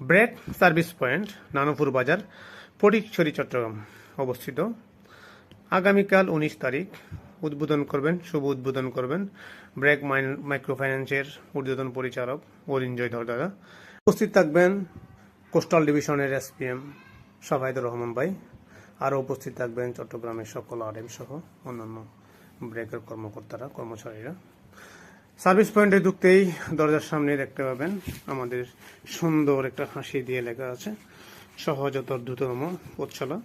Break service point Nanupur বাজার, ফটিকছড়ি, চট্টগ্রাম অবস্থিত। আগামীকাল 19 তারিখ উদ্বোধন করবেন, শুভ উদ্বোধন করবেন ব্রেক মাইক্রোফাইন্যান্সের ঊর্ধ্বতন পরিচালক অরিঞ্জয় ধর দাদা। উপস্থিত থাকবেন কোস্টাল ডিভিশনের এসপিএম শাফায়েতুর রহমান ভাই। আরও উপস্থিত থাকবেন চট্টগ্রামের সকল আরএম সহ অন্যান্য ব্রেকের কর্মকর্তারা, কর্মচারীরা। সার্ভিস পয়েন্টে ঢুকতেই দরজার সামনে দেখতে পাবেন আমাদের সুন্দর একটা হাসি দিয়ে লেখা আছে সহজতর দ্রুততম পথচলা।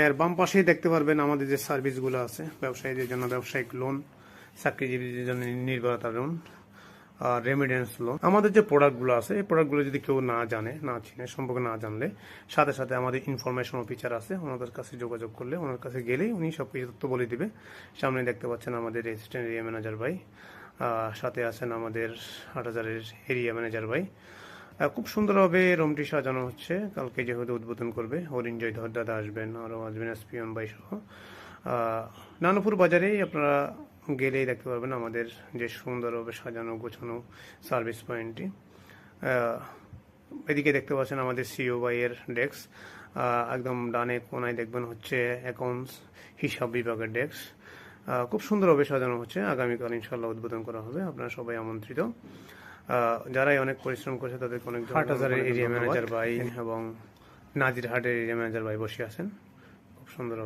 এর বাম পাশেই দেখতে পারবেন আমাদের যে সার্ভিসগুলো আছে, ব্যবসায়ীদের জন্য ব্যবসায়িক লোন, চাকরিজীবীদের জন্য নির্ভরতা লোন, আর রেমিডেন্স লোন। আমাদের যে প্রোডাক্টগুলো আছে, এই প্রোডাক্টগুলো যদি কেউ না জানে, না চিনে, সম্পর্কে না জানলে, সাথে সাথে আমাদের ইনফরমেশন অফিসার আছে, ওনাদের কাছে যোগাযোগ করলে, ওনার কাছে গেলেই উনি সব কিছু তথ্য বলে দিবে। সামনে দেখতে পাচ্ছেন আমাদের অ্যাসিস্ট্যান্ট এরিয়া ম্যানেজার ভাই, সাথে আছেন আমাদের 8000-এর এরিয়া ম্যানেজার ভাই। খুব সুন্দরভাবে রুমটি সাজানো হচ্ছে। কালকে যেহেতু উদ্বোধন করবে, অরিঞ্জয় ধর দাদা আসবেন, আরও আসবেন এসপিএম ভাই সহ। নানুপুর বাজারেই আপনারা গেলেই দেখতে পারবেন আমাদের যে সুন্দরভাবে সাজানো গোছানো সার্ভিস পয়েন্টটি। এদিকে দেখতে পাচ্ছেন আমাদের সিও ভাইয়ের ডেস্ক, একদম ডানে কোনায় দেখবেন হচ্ছে অ্যাকাউন্টস হিসাব বিভাগের ডেস্ক। খুব সুন্দরভাবে সাজানো হচ্ছে। আগামীকাল ইনশাল্লাহ উদ্বোধন করা হবে, আপনারা সবাই আমন্ত্রিত। যারাই অনেক পরিশ্রম করছে তাদেরকে অনেক। 8000-এর এরিয়া ম্যানেজার ভাই এবং নাজিরহাটের এরিয়া ম্যানেজার ভাই বসে আছেন খুব সুন্দর।